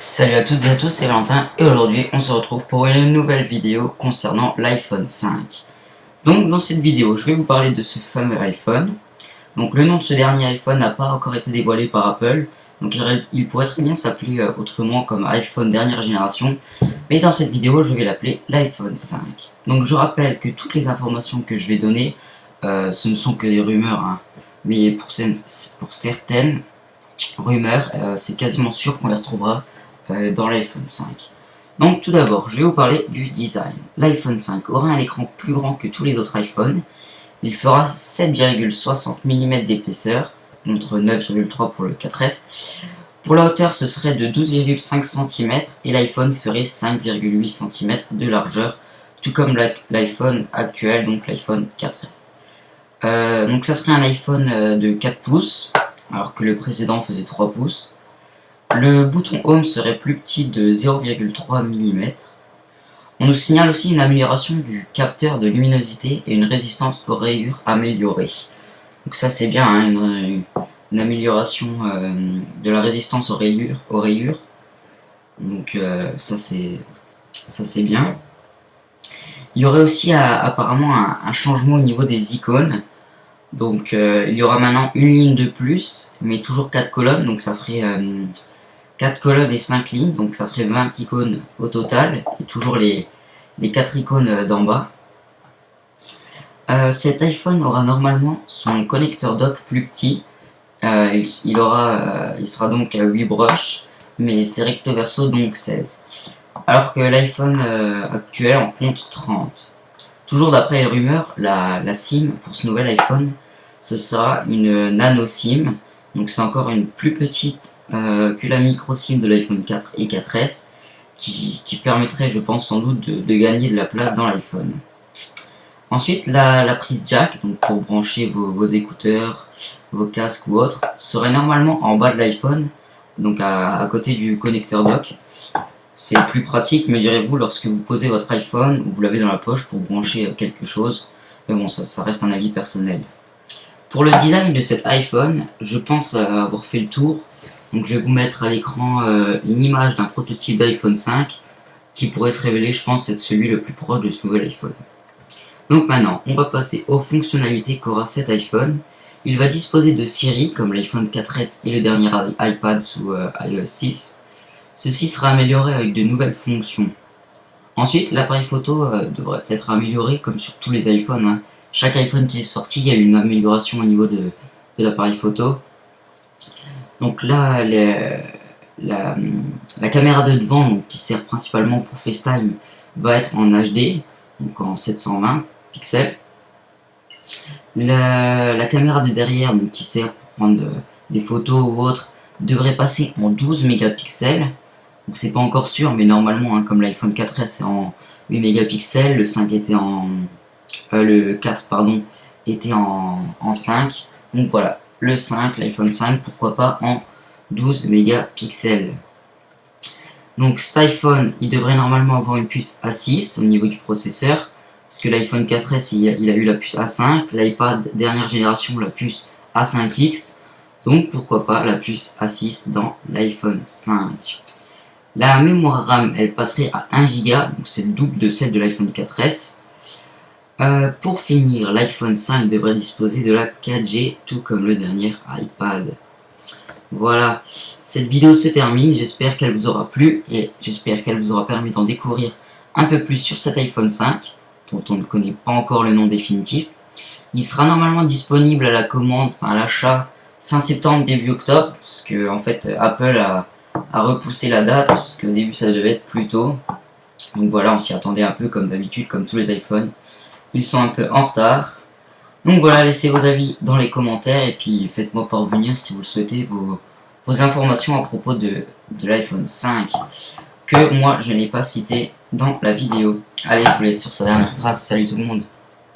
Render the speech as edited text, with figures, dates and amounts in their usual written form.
Salut à toutes et à tous, c'est Valentin et aujourd'hui on se retrouve pour une nouvelle vidéo concernant l'iPhone 5. Donc dans cette vidéo je vais vous parler de ce fameux iPhone. Donc le nom de ce dernier iPhone n'a pas encore été dévoilé par Apple, donc il pourrait très bien s'appeler autrement comme iPhone dernière génération, mais dans cette vidéo je vais l'appeler l'iPhone 5. Donc je rappelle que toutes les informations que je vais donner, ce ne sont que des rumeurs, hein, mais pour certaines rumeurs, c'est quasiment sûr qu'on les retrouvera dans l'iPhone 5. Donc tout d'abord, je vais vous parler du design. L'iPhone 5 aura un écran plus grand que tous les autres iPhones. Il fera 7,60 mm d'épaisseur, contre 9,3 pour le 4S. Pour la hauteur, ce serait de 12,5 cm et l'iPhone ferait 5,8 cm de largeur, tout comme l'iPhone actuel, donc l'iPhone 4S. Donc ça serait un iPhone de 4 pouces, alors que le précédent faisait 3 pouces. Le bouton Home serait plus petit de 0,3 mm. On nous signale aussi une amélioration du capteur de luminosité et une résistance aux rayures améliorée. Donc ça c'est bien, hein, une amélioration de la résistance aux rayures. Donc ça c'est bien. Il y aurait aussi apparemment un changement au niveau des icônes. Donc il y aura maintenant une ligne de plus, mais toujours 4 colonnes, donc ça ferait 4 colonnes et 5 lignes, donc ça ferait 20 icônes au total, et toujours les 4 icônes d'en bas. Cet iPhone aura normalement son connecteur dock plus petit, il sera donc à 8 broches, mais c'est recto verso donc 16. Alors que l'iPhone actuel en compte 30. Toujours d'après les rumeurs, la SIM pour ce nouvel iPhone, ce sera une nano SIM, donc c'est encore une plus petite que la micro SIM de l'iPhone 4 et 4S, qui permettrait, je pense, sans doute de gagner de la place dans l'iPhone. Ensuite, la prise jack, donc pour brancher vos écouteurs, vos casques ou autres, serait normalement en bas de l'iPhone, donc à côté du connecteur dock. C'est plus pratique, me direz-vous, lorsque vous posez votre iPhone ou vous l'avez dans la poche pour brancher quelque chose. Mais bon, ça reste un avis personnel. Pour le design de cet iPhone, je pense avoir fait le tour. Donc je vais vous mettre à l'écran une image d'un prototype d'iPhone 5 qui pourrait se révéler, je pense, être celui le plus proche de ce nouvel iPhone. Donc maintenant, on va passer aux fonctionnalités qu'aura cet iPhone. Il va disposer de Siri, comme l'iPhone 4S et le dernier iPad sous iOS 6. Ceci sera amélioré avec de nouvelles fonctions. Ensuite, l'appareil photo devrait être amélioré comme sur tous les iPhones, hein. Chaque iPhone qui est sorti, il y a une amélioration au niveau de l'appareil photo. Donc là, la caméra de devant, donc, qui sert principalement pour FaceTime, va être en HD, donc en 720 pixels. La caméra de derrière, donc, qui sert pour prendre des photos ou autres, devrait passer en 12 mégapixels. Donc c'est pas encore sûr, mais normalement, hein, comme l'iPhone 4S est en 8 mégapixels, le 4 pardon, était en 5. Donc voilà, le 5, l'iPhone 5, pourquoi pas en 12 mégapixels. Donc cet iPhone, il devrait normalement avoir une puce A6 au niveau du processeur, parce que l'iPhone 4S, il a eu la puce A5, l'iPad dernière génération, la puce A5X, donc pourquoi pas la puce A6 dans l'iPhone 5. La mémoire RAM, elle passerait à 1 Go, donc c'est le double de celle de l'iPhone 4S. Pour finir, l'iPhone 5 devrait disposer de la 4G, tout comme le dernier iPad. Voilà, cette vidéo se termine, j'espère qu'elle vous aura plu et j'espère qu'elle vous aura permis d'en découvrir un peu plus sur cet iPhone 5, dont on ne connaît pas encore le nom définitif. Il sera normalement disponible à la commande, à l'achat, fin septembre, début octobre, parce que en fait Apple a repoussé la date, parce qu'au début ça devait être plus tôt. Donc voilà, on s'y attendait un peu comme d'habitude, comme tous les iPhones. Ils sont un peu en retard. Donc voilà, laissez vos avis dans les commentaires et puis faites-moi parvenir si vous le souhaitez vos informations à propos de l'iPhone 5 que moi je n'ai pas cité dans la vidéo. Allez, je vous laisse sur sa dernière phrase. Salut tout le monde.